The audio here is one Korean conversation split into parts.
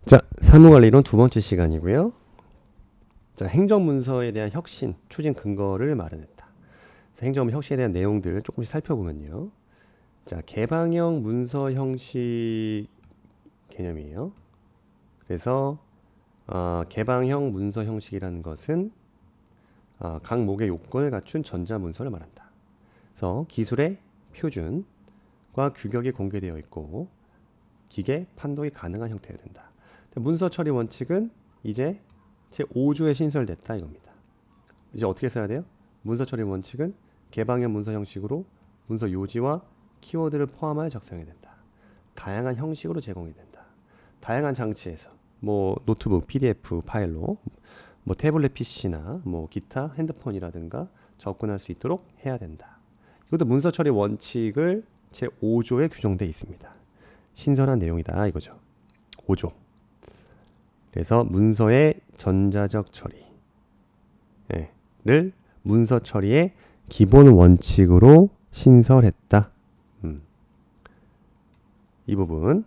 자, 사무관리론 두 번째 시간이고요. 자, 행정문서에 대한 혁신, 추진 근거를 마련했다. 행정문 혁신에 대한 내용들을 조금씩 살펴보면요. 자, 개방형 문서 형식 개념이에요. 그래서 개방형 문서 형식이라는 것은 각 목의 요건을 갖춘 전자문서를 말한다. 그래서 기술의 표준과 규격이 공개되어 있고 기계 판독이 가능한 형태여야 된다. 문서 처리 원칙은 이제 제5조에 신설됐다 이겁니다. 이제 어떻게 써야 돼요? 문서 처리 원칙은 개방형 문서 형식으로 문서 요지와 키워드를 포함하여 작성해야 된다. 다양한 형식으로 제공이 된다. 다양한 장치에서 뭐 노트북, PDF 파일로 뭐 태블릿 PC나 뭐 기타 핸드폰이라든가 접근할 수 있도록 해야 된다. 이것도 문서 처리 원칙을 제5조에 규정되어 있습니다. 신선한 내용이다 이거죠. 5조. 그래서 문서의 전자적 처리를 문서 처리의 기본 원칙으로 신설했다. 이 부분.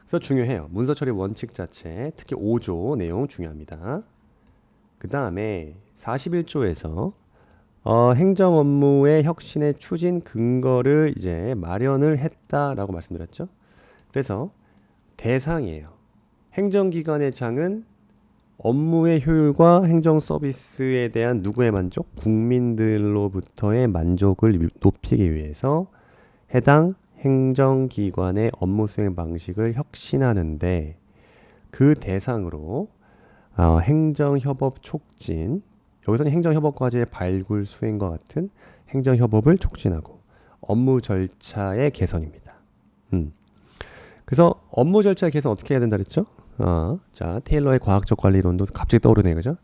그래서 중요해요. 문서 처리 원칙 자체, 특히 5조 내용 중요합니다. 그 다음에 41조에서 행정 업무의 혁신의 추진 근거를 이제 마련을 했다라고 말씀드렸죠. 그래서 대상이에요. 행정기관의 장은 업무의 효율과 행정 서비스에 대한 누구의 만족? 국민들로부터의 만족을 높이기 위해서 해당 행정기관의 업무 수행 방식을 혁신하는데 그 대상으로 행정협업 촉진, 여기서는 행정협업 과제의 발굴 수행과 같은 행정협업을 촉진하고 업무 절차의 개선입니다. 그래서 업무 절차 개선 어떻게 해야 된다 그랬죠? 자, 테일러의 과학적 관리론도 갑자기 떠오르네요. 그죠?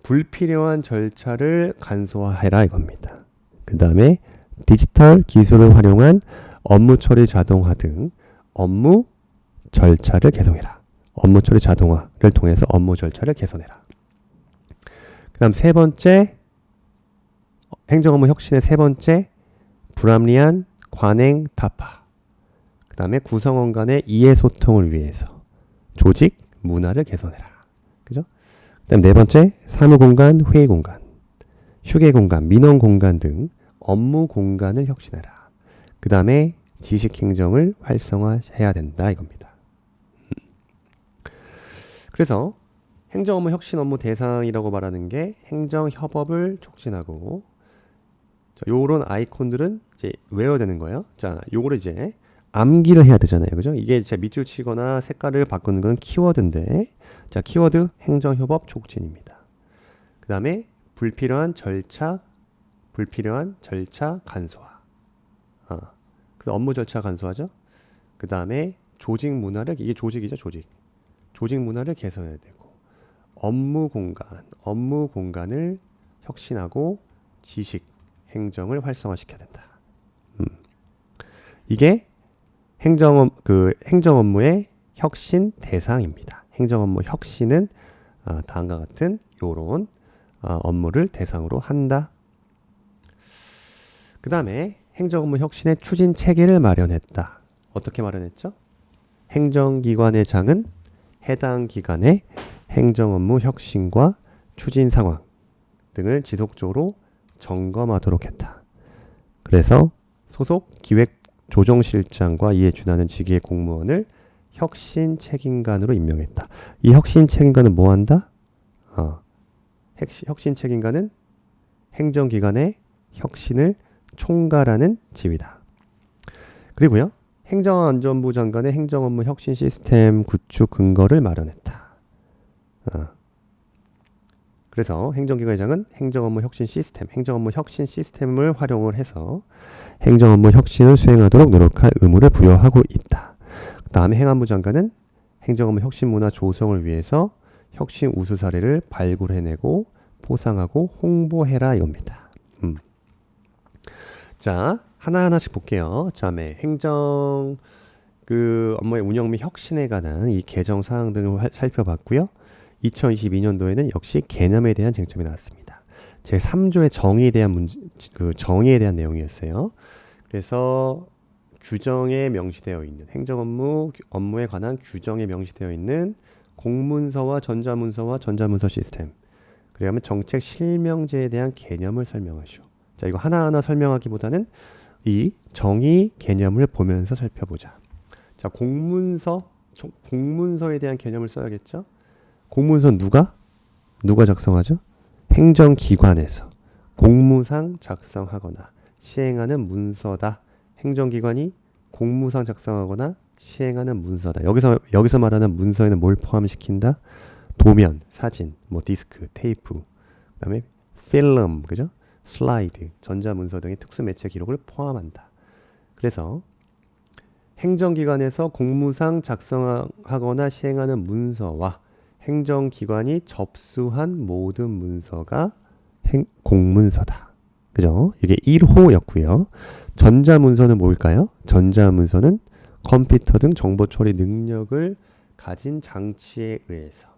불필요한 절차를 간소화해라 이겁니다. 그 다음에 디지털 기술을 활용한 업무 처리 자동화 등 업무 절차를 개선해라. 업무 처리 자동화를 통해서 업무 절차를 개선해라. 그 다음 세 번째, 행정 업무 혁신의 세 번째, 불합리한 관행 타파. 그 다음에 구성원 간의 이해 소통을 위해서 조직 문화를 개선해라. 그죠? 그다음 네 번째, 사무 공간, 회의 공간, 휴게 공간, 민원 공간 등 업무 공간을 혁신해라. 그 다음에 지식 행정을 활성화해야 된다 이겁니다. 그래서 행정 업무 혁신 업무 대상이라고 말하는 게 행정 협업을 촉진하고, 요런 아이콘들은 이제 외워야 되는 거예요. 자, 요거를 이제 암기를 해야 되잖아요. 그죠? 이게 제 밑줄 치거나 색깔을 바꾸는 건 키워드인데, 자, 키워드 행정협업 촉진입니다. 그 다음에 불필요한 절차 간소화. 그 업무 절차 간소화죠. 그 다음에 조직 문화를, 이게 조직이죠, 조직 문화를 개선해야 되고, 업무 공간을 혁신하고 지식 행정을 활성화시켜야 된다. 이게 행정 업무의 혁신 대상입니다. 행정 업무 혁신은 다음과 같은 요런 업무를 대상으로 한다. 그 다음에 행정 업무 혁신의 추진 체계를 마련했다. 어떻게 마련했죠? 행정기관의 장은 해당 기관의 행정 업무 혁신과 추진 상황 등을 지속적으로 점검하도록 했다. 그래서 소속 기획조정실장과 이에 준하는 직위의 공무원을 혁신 책임관으로 임명했다. 이 혁신 책임관은 뭐 한다? 혁신 책임관은 행정기관의 혁신을 총괄하는 지위다. 그리고요, 행정안전부 장관의 행정업무 혁신 시스템 구축 근거를 마련했다. 그래서 행정기관장은 행정업무 혁신 시스템을 활용을 해서 행정업무 혁신을 수행하도록 노력할 의무를 부여하고 있다. 그 다음에 행안부 장관은 행정업무 혁신 문화 조성을 위해서 혁신 우수 사례를 발굴해내고 포상하고 홍보해라 이겁니다. 자, 하나하나씩 볼게요. 다음에 행정 업무의 운영 및 혁신에 관한 이 개정 사항 등을 살펴봤고요. 2022년도에는 역시 개념에 대한 쟁점이 나왔습니다. 제 3조의 정의에 대한 내용이었어요. 그래서 규정에 명시되어 있는 행정 업무에 관한 규정에 명시되어 있는 공문서와 전자문서 시스템. 그러면 정책 실명제에 대한 개념을 설명하시오. 자, 이거 하나하나 설명하기보다는 이 정의 개념을 보면서 살펴보자. 자, 공문서에 대한 개념을 써야겠죠? 공문서 누가 작성하죠? 행정기관에서 공무상 작성하거나 시행하는 문서다. 행정기관이 공무상 작성하거나 시행하는 문서다. 여기서 말하는 문서에는 뭘 포함시킨다? 도면, 사진, 뭐 디스크, 테이프, 그다음에 필름, 그죠? 슬라이드, 전자문서 등의 특수 매체 기록을 포함한다. 그래서 행정기관에서 공무상 작성하거나 시행하는 문서와 행정기관이 접수한 모든 문서가 공문서다. 그죠? 이게 1호였고요. 전자문서는 뭘까요? 전자문서는 컴퓨터 등 정보 처리 능력을 가진 장치에 의해서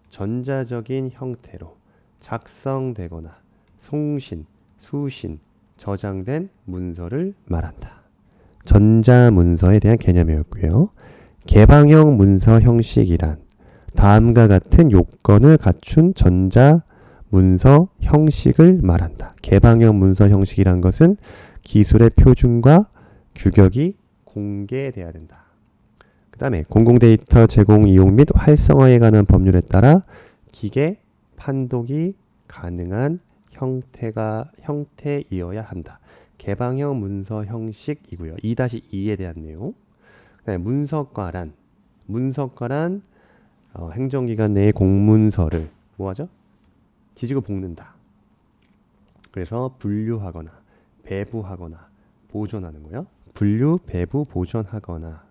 전자적인 형태로 작성되거나 송신, 수신, 저장된 문서를 말한다. 전자문서에 대한 개념이었고요. 개방형 문서 형식이란 다음과 같은 요건을 갖춘 전자문서 형식을 말한다. 개방형 문서 형식이란 것은 기술의 표준과 규격이 공개돼야 된다. 그 다음에 공공데이터 제공, 이용 및 활성화에 관한 법률에 따라 기계 판독이 가능한 형태이어야 한다. 개방형 문서 형식이고요. 2-2에 대한 내용. 문서과란 행정기관 내의 공문서를 뭐하죠? 뒤지고 볶는다. 그래서 분류하거나 배부하거나 보존하는 거요. 분류, 배부, 보존하거나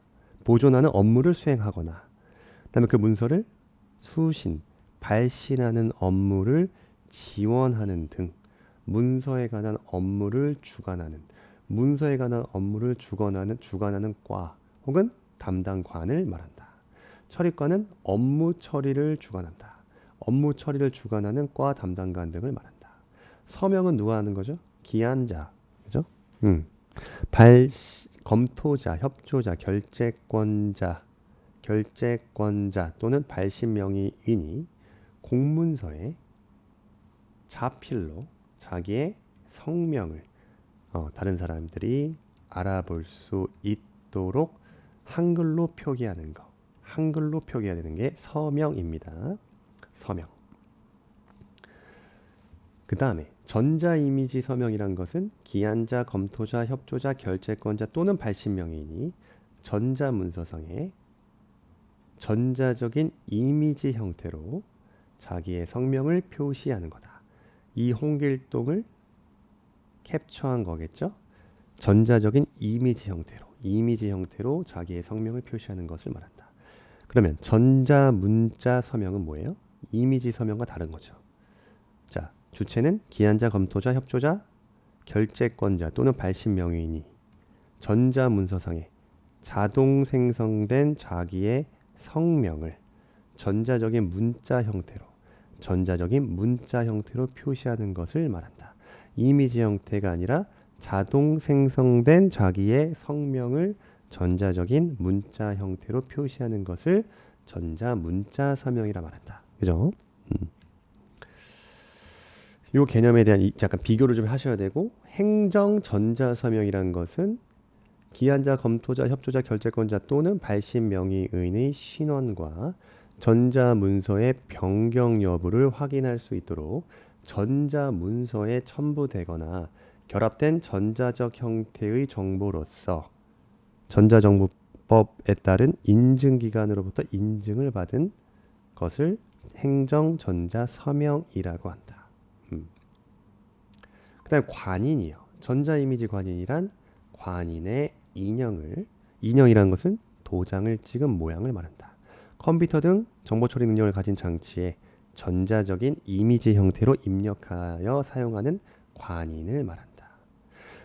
보존하는 업무를 수행하거나 그다음에 그 문서를 수신, 발신하는 업무를 지원하는 등 문서에 관한 업무를 주관하는 과 혹은 담당관을 말한다. 처리과는 업무 처리를 주관한다. 업무 처리를 주관하는 과 담당관 등을 말한다. 서명은 누가 하는 거죠? 기한자, 그죠? 검토자, 협조자, 결재권자 또는 발신명의인이 공문서에 자필로 자기의 성명을 다른 사람들이 알아볼 수 있도록 한글로 표기하는 거. 한글로 표기해야 되는 게 서명입니다. 서명. 그 다음에 전자이미지 서명이란 것은 기한자, 검토자, 협조자, 결재권자 또는 발신명의인이 전자문서상에 전자적인 이미지 형태로 자기의 성명을 표시하는 거다. 이 홍길동을 캡처한 거겠죠? 전자적인 이미지 형태로 자기의 성명을 표시하는 것을 말한다. 그러면 전자문자 서명은 뭐예요? 이미지 서명과 다른 거죠. 자, 주체는 기한자, 검토자, 협조자, 결재권자 또는 발신명의인이 전자문서상에 자동 생성된 자기의 성명을 전자적인 문자 형태로 표시하는 것을 말한다. 이미지 형태가 아니라 자동 생성된 자기의 성명을 전자적인 문자 형태로 표시하는 것을 전자문자 서명이라 말한다. 그죠? 이 개념에 대한 약간 비교를 좀 하셔야 되고, 행정 전자 서명이라는 것은 기한자, 검토자, 협조자, 결재권자 또는 발신명의인의 신원과 전자문서의 변경 여부를 확인할 수 있도록 전자문서에 첨부되거나 결합된 전자적 형태의 정보로서 전자정보법에 따른 인증기관으로부터 인증을 받은 것을 행정전자서명이라고 한다. 그 다음에 관인이요. 전자이미지 관인이란 관인의 인형이라는 것은 도장을 찍은 모양을 말한다. 컴퓨터 등 정보처리 능력을 가진 장치에 전자적인 이미지 형태로 입력하여 사용하는 관인을 말한다.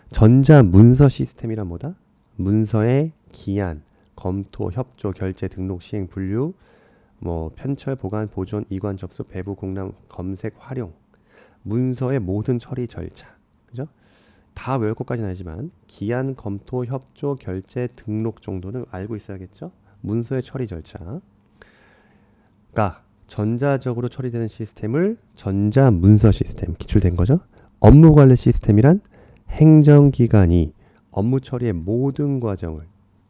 전자문서 시스템이란 뭐다? 문서의 기한, 검토, 협조, 결재, 등록, 시행, 분류, 편철, 보관, 보존, 이관, 접수, 배부, 공람, 검색, 활용, 문서의 모든 처리 절차, 그죠? 다 외울 것까지는 아니지만 기한, 검토, 협조, 결제, 등록 정도는 알고 있어야겠죠. 문서의 처리 절차가 전자적으로 처리되는 시스템을 전자문서 시스템 기출된 거죠. 업무관리 시스템이란 행정기관이 업무 처리의 모든 과정을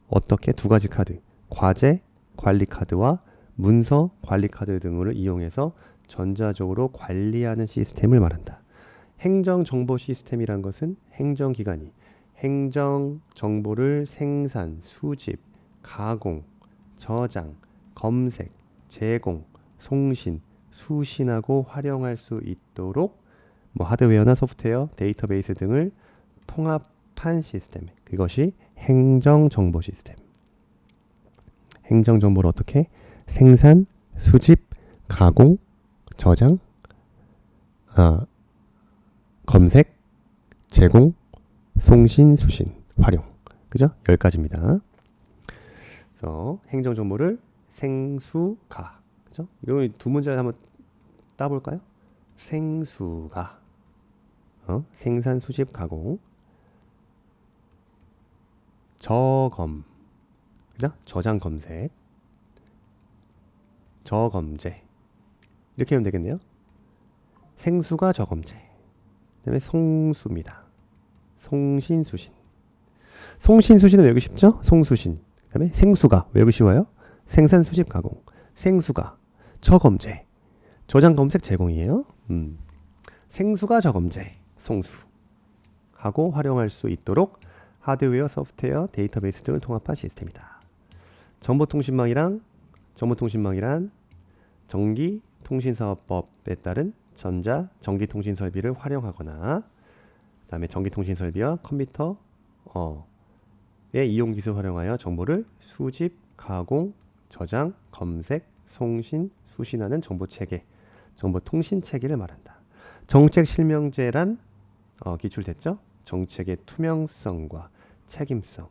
어떻게 두 가지 카드, 과제 관리 카드와 문서 관리 카드 등을 이용해서 전자적으로 관리하는 시스템을 말한다. 행정정보 시스템이란 것은 행정기관이 행정정보를 생산, 수집, 가공, 저장, 검색, 제공, 송신, 수신하고 활용할 수 있도록 하드웨어나 소프트웨어, 데이터베이스 등을 통합한 시스템. 그것이 행정정보 시스템. 행정정보를 어떻게 생산, 수집, 가공, 저장, 검색, 제공, 송신, 수신, 활용. 그죠? 10가지입니다. 그래서 행정정보를 생수가. 그죠? 이거 두 문제를 한번 따볼까요? 생수가. 생산, 수집, 가공. 저검. 그죠? 저장, 검색. 저검제. 이렇게 하면 되겠네요. 생수가 저검제. 그다음에 송수입니다. 송신, 수신. 송신, 수신은 외우기 쉽죠? 송수신. 그다음에 생수가 외우기 쉬워요. 생산, 수집, 가공. 생수가 저검제. 저장, 검색, 제공이에요. 생수가 저검제. 송수. 하고 활용할 수 있도록 하드웨어, 소프트웨어, 데이터베이스 등을 통합한 시스템이다. 정보통신망이란 전기통신사업법에 따른 전기통신 설비를 활용하거나 그다음에 전기통신 설비와 컴퓨터의 이용 기술을 활용하여 정보를 수집, 가공, 저장, 검색, 송신, 수신하는 정보체계, 정보통신체계를 말한다. 정책실명제란 기출됐죠? 정책의 투명성과 책임성,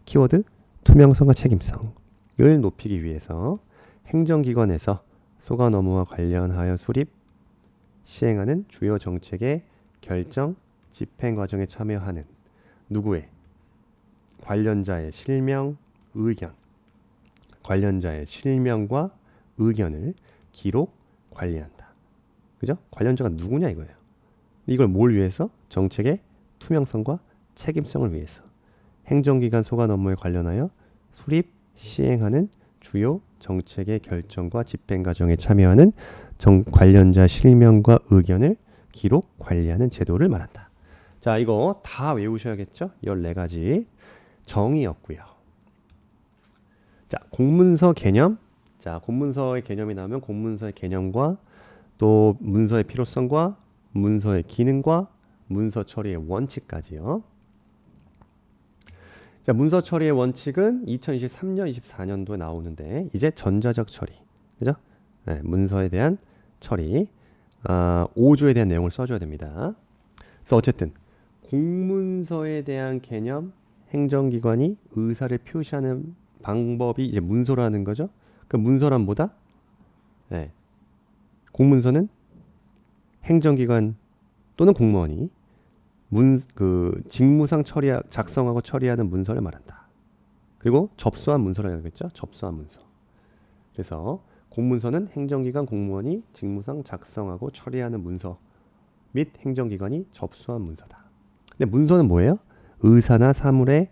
키워드 투명성과 책임성을 높이기 위해서 행정기관에서 소관 업무와 관련하여 수립, 시행하는 주요 정책의 결정, 집행 과정에 참여하는 누구의? 관련자의 실명, 의견. 관련자의 실명과 의견을 기록, 관리한다. 그죠? 관련자가 누구냐 이거예요. 이걸 뭘 위해서? 정책의 투명성과 책임성을 위해서. 행정기관 소관 업무에 관련하여 수립, 시행하는 주요 정책의 결정과 집행 과정에 참여하는 관련자 실명과 의견을 기록, 관리하는 제도를 말한다. 자, 이거 다 외우셔야겠죠? 14가지 정의였고요. 자, 공문서 개념. 자, 공문서의 개념이 나오면 공문서의 개념과 또 문서의 필요성과 문서의 기능과 문서 처리의 원칙까지요. 자, 문서 처리의 원칙은 2023년, 24년도에 나오는데 이제 전자적 처리, 그죠? 네, 문서에 대한 처리, 5조에 대한 내용을 써줘야 됩니다. 그래서 어쨌든 공문서에 대한 개념, 행정기관이 의사를 표시하는 방법이 이제 문서라는 거죠. 그 문서란 뭐다? 네, 공문서는 행정기관 또는 공무원이 직무상 작성하고 처리하는 문서를 말한다. 그리고 접수한 문서라고 하겠죠. 접수한 문서. 그래서 공문서는 행정기관 공무원이 직무상 작성하고 처리하는 문서 및 행정기관이 접수한 문서다. 근데 문서는 뭐예요? 의사나 사람의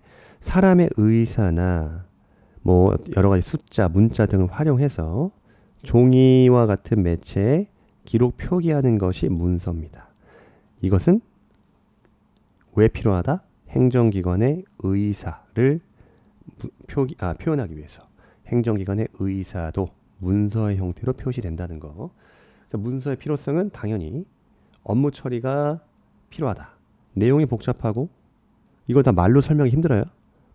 의사나 여러 가지 숫자, 문자 등을 활용해서 종이와 같은 매체에 기록 표기하는 것이 문서입니다. 이것은 왜 필요하다? 행정기관의 의사를 표현하기 위해서. 행정기관의 의사도 문서의 형태로 표시된다는 거. 그래서 문서의 필요성은 당연히 업무 처리가 필요하다. 내용이 복잡하고 이걸 다 말로 설명이 힘들어요.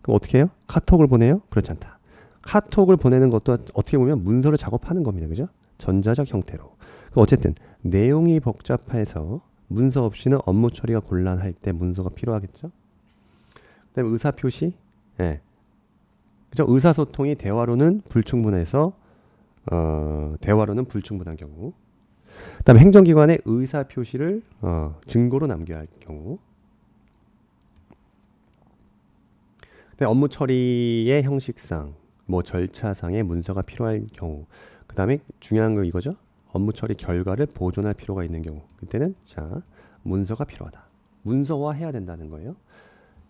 그럼 어떻게 해요? 카톡을 보내요? 그렇지 않다. 카톡을 보내는 것도 어떻게 보면 문서를 작업하는 겁니다. 그죠? 전자적 형태로. 어쨌든 내용이 복잡해서 문서 없이는 업무 처리가 곤란할 때 문서가 필요하겠죠. 그다음에 의사 표시, 그죠? 의사소통이 대화로는 불충분한 경우. 그다음에 행정기관의 의사 표시를 증거로 남겨야 할 경우. 업무 처리의 형식상, 뭐 절차상의 문서가 필요할 경우, 그 다음에 중요한 거 이거죠. 업무 처리 결과를 보존할 필요가 있는 경우, 그때는 자 문서가 필요하다. 문서화해야 된다는 거예요.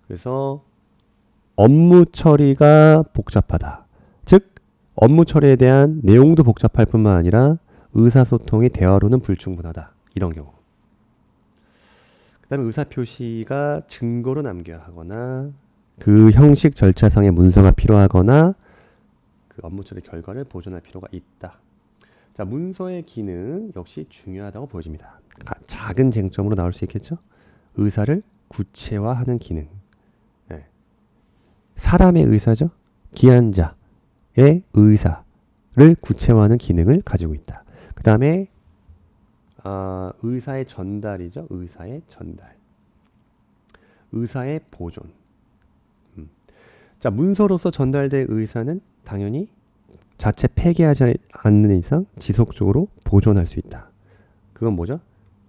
그래서 업무 처리가 복잡하다. 즉 업무 처리에 대한 내용도 복잡할 뿐만 아니라 의사소통이 대화로는 불충분하다. 이런 경우. 그 다음에 의사표시가 증거로 남겨야 하거나 그 형식 절차상의 문서가 필요하거나 그 업무 처리 결과를 보존할 필요가 있다. 자, 문서의 기능 역시 중요하다고 보여집니다. 작은 쟁점으로 나올 수 있겠죠? 의사를 구체화하는 기능. 네. 사람의 의사죠. 기한자의 의사를 구체화하는 기능을 가지고 있다. 그 다음에 의사의 전달이죠. 의사의 전달. 의사의 보존. 자, 문서로서 전달된 의사는 당연히 자체 폐기하지 않는 이상 지속적으로 보존할 수 있다. 그건 뭐죠?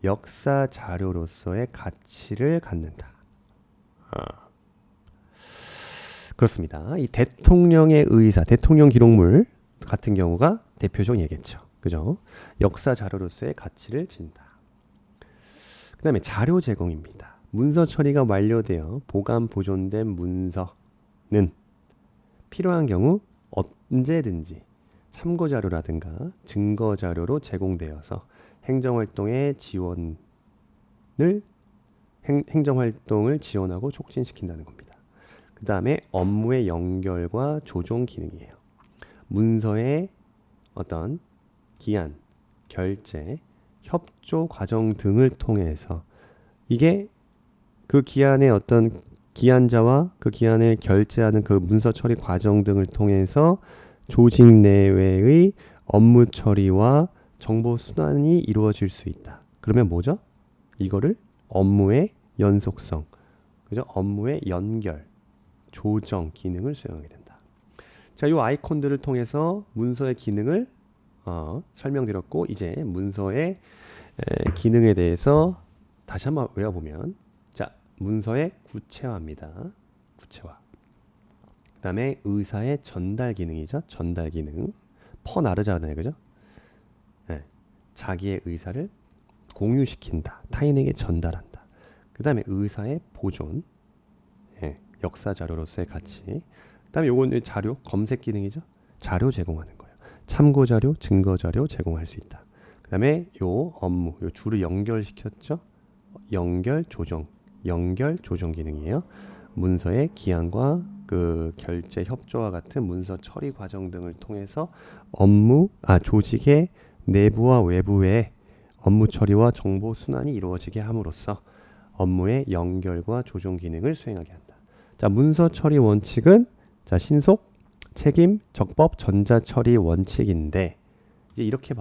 역사 자료로서의 가치를 갖는다. 그렇습니다. 이 대통령의 의사, 대통령 기록물 같은 경우가 대표적인 예겠죠. 그죠? 역사 자료로서의 가치를 지닌다. 그 다음에 자료 제공입니다. 문서 처리가 완료되어 보관 보존된 문서는 필요한 경우 언제든지 참고 자료라든가 증거 자료로 제공되어서 행정활동의 지원을 행정활동을 지원하고 촉진시킨다는 겁니다. 그 다음에 업무의 연결과 조정 기능이에요. 문서의 어떤 기한, 결제, 협조 과정 등을 통해서 이게 그 기한의 어떤 기한자와 그 기한을 결제하는 그 문서 처리 과정 등을 통해서 조직 내외의 업무 처리와 정보 순환이 이루어질 수 있다. 그러면 뭐죠? 이거를 업무의 연속성, 그죠? 업무의 연결, 조정 기능을 수행하게 된다. 자, 이 아이콘들을 통해서 문서의 기능을 설명드렸고, 이제 문서의 기능에 대해서 다시 한번 외워보면, 자, 문서의 구체화입니다. 구체화. 그 다음에 의사의 전달 기능이죠. 전달 기능. 퍼나르잖아요. 그죠? 네. 자기의 의사를 공유시킨다. 타인에게 전달한다. 그 다음에 의사의 보존. 네. 역사 자료로서의 가치. 그 다음에 요건 자료, 검색 기능이죠. 자료 제공하는 거예요. 참고 자료, 증거 자료 제공할 수 있다. 그 다음에 요 업무, 요 줄을 연결시켰죠. 연결 조정 기능이에요. 문서의 기한과 그 결제 협조와 같은 문서 처리 과정 등을 통해서 조직의 내부와 외부의 업무 처리와 정보 순환이 이루어지게 함으로써 업무의 연결과 조정 기능을 수행하게 한다. 자, 문서 처리 원칙은 자, 신속, 책임, 적법, 전자 처리 원칙인데 이제 이렇게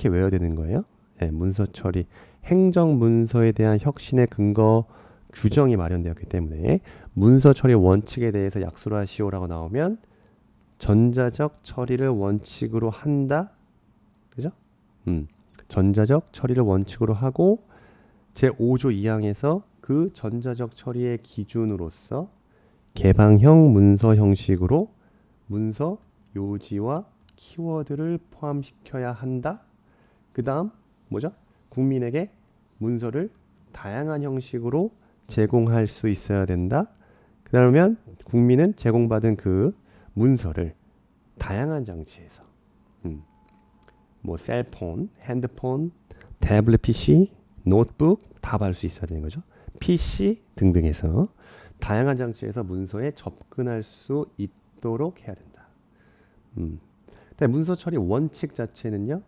외워야 되는 거예요. 네, 문서 처리, 행정 문서에 대한 혁신의 근거 규정이 마련되었기 때문에 문서 처리 원칙에 대해서 약수를 하시오라고 나오면 전자적 처리를 원칙으로 한다. 그죠? 전자적 처리를 원칙으로 하고 제5조 2항에서 그 전자적 처리의 기준으로서 개방형 문서 형식으로 문서 요지와 키워드를 포함시켜야 한다. 그 다음 뭐죠? 국민에게 문서를 다양한 형식으로 제공할 수 있어야 된다. 그러면 국민은 제공받은 그 문서를 다양한 장치에서 뭐 셀폰, 핸드폰, 태블릿 PC, 노트북 다 받을 수 있어야 되는 거죠. PC 등등에서 다양한 장치에서 문서에 접근할 수 있도록 해야 된다. 문서 처리 원칙 자체는요.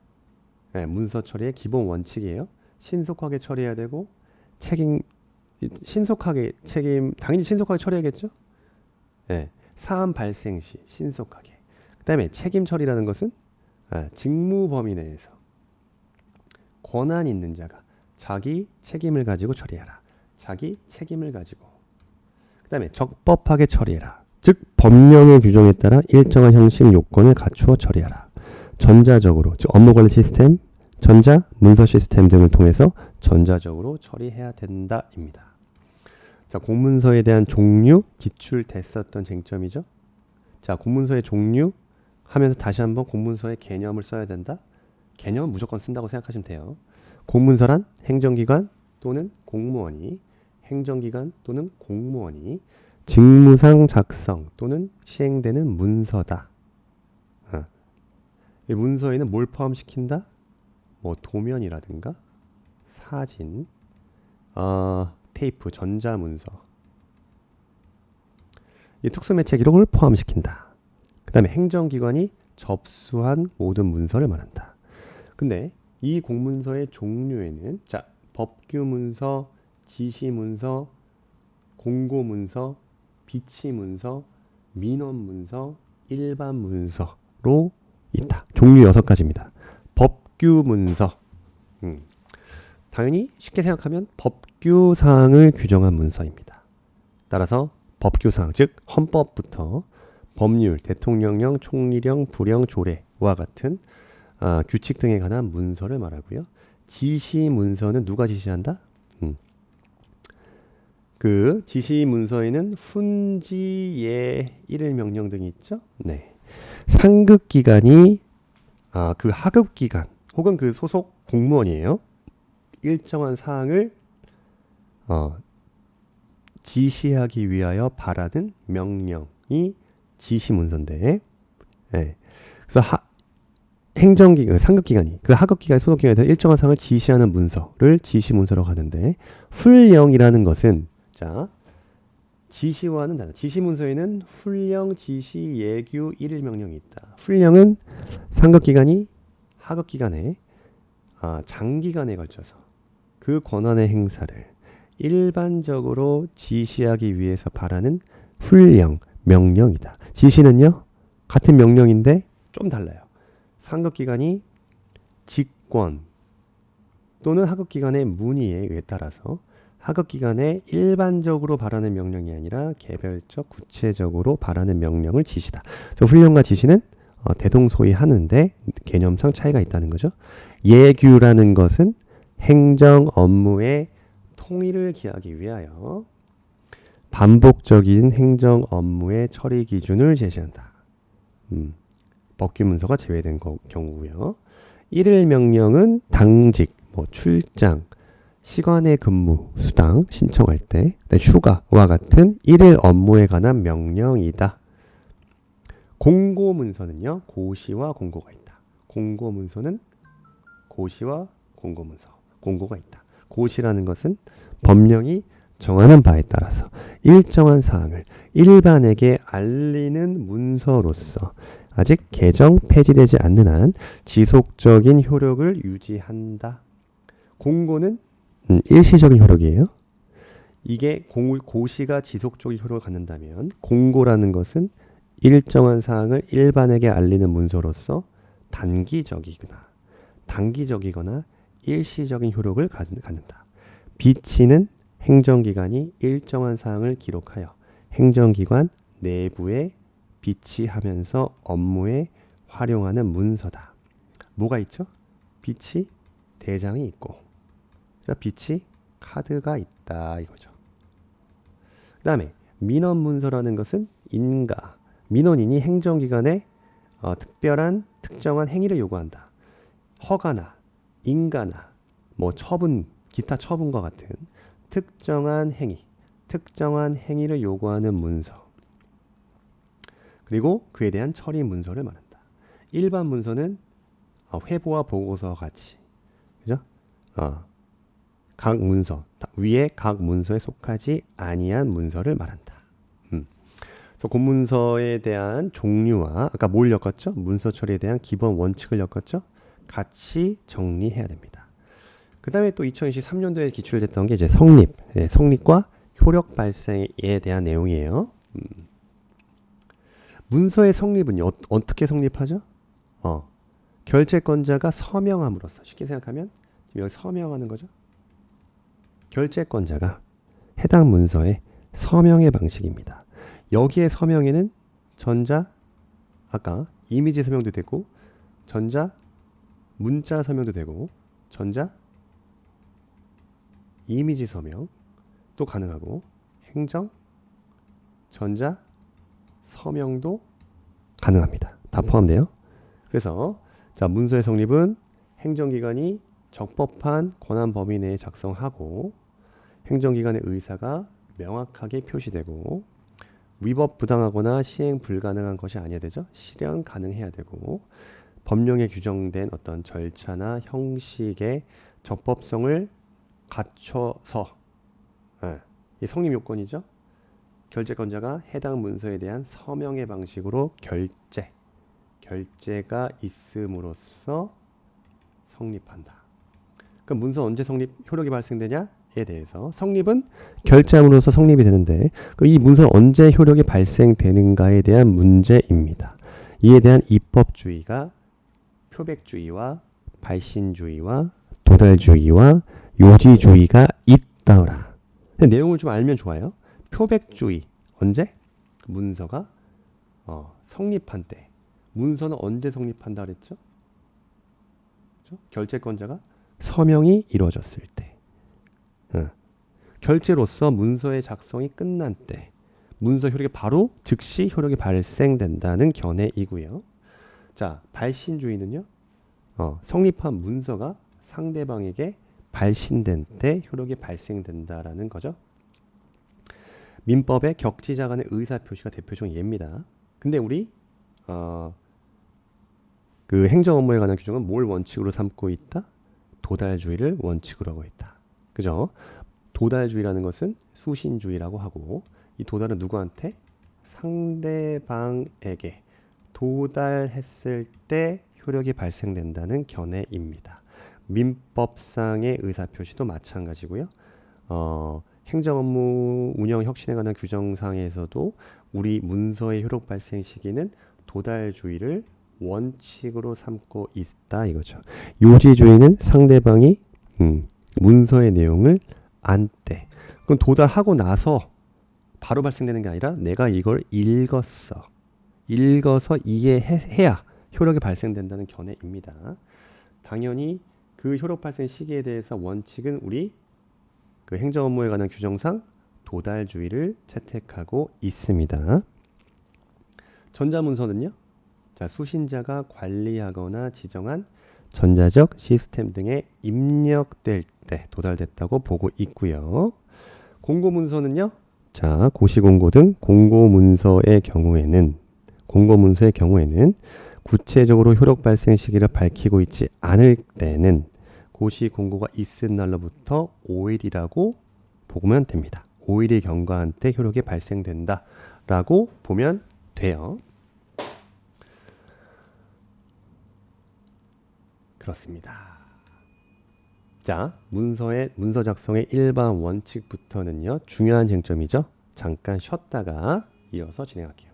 네, 문서 처리의 기본 원칙이에요. 신속하게 처리해야 되고 당연히 신속하게 처리해야겠죠. 네, 사안 발생 시 신속하게. 그다음에 책임 처리라는 것은 직무 범위 내에서 권한 있는 자가 자기 책임을 가지고 처리하라. 자기 책임을 가지고. 그다음에 적법하게 처리해라. 즉 법령의 규정에 따라 일정한 형식 요건을 갖추어 처리하라. 전자적으로, 즉 업무 관리 시스템, 전자 문서 시스템 등을 통해서 전자적으로 처리해야 된다입니다. 자, 공문서에 대한 종류 기출됐었던 쟁점이죠. 자, 공문서의 종류 하면서 다시 한번 공문서의 개념을 써야 된다. 개념은 무조건 쓴다고 생각하시면 돼요. 공문서란 행정기관 또는 공무원이 행정기관 또는 공무원이 직무상 작성 또는 시행되는 문서다. 이 문서에는 뭘 포함시킨다? 뭐 도면이라든가 사진, 테이프, 전자문서, 이 특수매체 기록을 포함시킨다. 그 다음에 행정기관이 접수한 모든 문서를 말한다. 근데 이 공문서의 종류에는 자, 법규문서, 지시문서, 공고문서, 비치문서, 민원문서, 일반문서로 있다. 종류 6가지입니다. 법규문서. 당연히 쉽게 생각하면 법규사항을 규정한 문서입니다. 따라서 법규사항, 즉 헌법부터 법률, 대통령령, 총리령, 부령, 조례와 같은 규칙 등에 관한 문서를 말하고요. 지시문서는 누가 지시한다? 그 지시문서에는 훈지, 예, 일일 명령 등이 있죠. 네. 상급기관이 그 하급기관 혹은 그 소속 공무원이에요. 일정한 사항을 지시하기 위하여 바라는 명령이 지시문서인데, 네. 그래서 행정기관, 상급기관이 그 하급기관, 소속기관에서 일정한 사항을 지시하는 문서를 지시문서라고 하는데, 훈령이라는 것은 자, 지시와는 다르다. 지시문서에는 훈령, 지시, 예규, 일일 명령이 있다. 훈령은 상급기관이 하급기관에 장기간에 걸쳐서 그 권한의 행사를 일반적으로 지시하기 위해서 바라는 훈령, 명령이다. 지시는요, 같은 명령인데 좀 달라요. 상급기관이 직권 또는 하급기관의 문의에 의해 따라서 하급기관에 일반적으로 바라는 명령이 아니라 개별적, 구체적으로 바라는 명령을 지시다. 그래서 훈령과 지시는 대동소이하는데 개념상 차이가 있다는 거죠. 예규라는 것은 행정 업무의 통일을 기하기 위하여 반복적인 행정 업무의 처리 기준을 제시한다. 법규문서가 제외된 경우고요. 일일 명령은 당직, 출장, 시간의 근무, 수당 신청할 때, 휴가와 같은 일일 업무에 관한 명령이다. 공고문서는요, 고시와 공고가 있다. 공고문서는 고시와 공고문서, 공고가 있다. 고시라는 것은 법령이 정하는 바에 따라서 일정한 사항을 일반에게 알리는 문서로서 아직 개정 폐지되지 않는 한 지속적인 효력을 유지한다. 공고는 일시적인 효력이에요. 이게 고시가 지속적인 효력을 갖는다면 공고라는 것은 일정한 사항을 일반에게 알리는 문서로서 단기적이거나 일시적인 효력을 갖는다. 비치는 행정기관이 일정한 사항을 기록하여 행정기관 내부에 비치하면서 업무에 활용하는 문서다. 뭐가 있죠? 비치 대장이 있고, 자, 비치 카드가 있다 이거죠. 그 다음에 민원문서라는 것은 민원인이 행정기관에 특정한 행위를 요구한다. 허가나 인가나 기타 처분과 같은 특정한 행위를 요구하는 문서, 그리고 그에 대한 처리 문서를 말한다. 일반 문서는 회보와 보고서와 같이, 그죠? 각 문서 위에 각 문서에 속하지 아니한 문서를 말한다. 그래서 공문서에 대한 종류와 아까 뭘 엮었죠? 문서 처리에 대한 기본 원칙을 엮었죠? 같이 정리해야 됩니다. 그 다음에 또 2023년도에 기출됐던 게 이제 성립과 효력 발생에 대한 내용이에요. 문서의 성립은 어떻게 성립하죠? 결재권자가 서명함으로써, 쉽게 생각하면 지금 여기 서명하는 거죠. 결재권자가 해당 문서에 서명의 방식입니다. 여기에 서명에는 아까 이미지 서명도 되고, 문자 서명도 되고, 이미지 서명도 가능하고, 행정, 전자, 서명도 가능합니다. 다 포함돼요. 그래서 자, 문서의 성립은 행정기관이 적법한 권한 범위 내에 작성하고 행정기관의 의사가 명확하게 표시되고 위법 부당하거나 시행 불가능한 것이 아니어야 되죠. 실현 가능해야 되고 법령에 규정된 어떤 절차나 형식의 적법성을 갖춰서 이 성립 요건이죠. 결재권자가 해당 문서에 대한 서명의 방식으로 결재가 있음으로써 성립한다. 그럼 문서 언제 성립 효력이 발생되냐에 대해서 성립은 결재함으로써 성립이 되는데 그럼 이 문서 언제 효력이 발생되는가에 대한 문제입니다. 이에 대한 입법주의가 표백주의와 발신주의와 도달주의와 요지주의가 있다라. 내용을 좀 알면 좋아요. 표백주의 언제? 문서가 성립한 때. 문서는 언제 성립한다 그랬죠? 그렇죠? 결재권자가 서명이 이루어졌을 때. 결재로서 문서의 작성이 끝난 때. 문서 효력이 바로 즉시 효력이 발생된다는 견해이고요. 자, 발신주의는요. 성립한 문서가 상대방에게 발신된 때 효력이 발생된다라는 거죠. 민법의 격지자 간의 의사표시가 대표적인 예입니다. 근데 우리 그 행정 업무에 관한 규정은 뭘 원칙으로 삼고 있다? 도달주의를 원칙으로 하고 있다. 그죠? 도달주의라는 것은 수신주의라고 하고 이 도달은 누구한테? 상대방에게 도달했을 때 효력이 발생된다는 견해입니다. 민법상의 의사표시도 마찬가지고요. 행정업무 운영 혁신에 관한 규정상에서도 우리 문서의 효력 발생 시기는 도달주의를 원칙으로 삼고 있다 이거죠. 요지주의는 상대방이 문서의 내용을 안 때. 그럼 도달하고 나서 바로 발생되는 게 아니라 내가 이걸 읽어서 이해해야 효력이 발생된다는 견해입니다. 당연히 그 효력 발생 시기에 대해서 원칙은 우리 그 행정 업무에 관한 규정상 도달주의를 채택하고 있습니다. 전자문서는요. 자, 수신자가 관리하거나 지정한 전자적 시스템 등에 입력될 때 도달됐다고 보고 있고요. 공고문서는요. 자, 고시공고 등 공고문서의 경우에는 구체적으로 효력 발생 시기를 밝히고 있지 않을 때는 고시공고가 있은 날로부터 5일이라고 보면 됩니다. 5일이 경과한 때 효력이 발생된다라고 보면 돼요. 그렇습니다. 자, 문서 작성의 일반 원칙부터는요. 중요한 쟁점이죠. 잠깐 쉬었다가 이어서 진행할게요.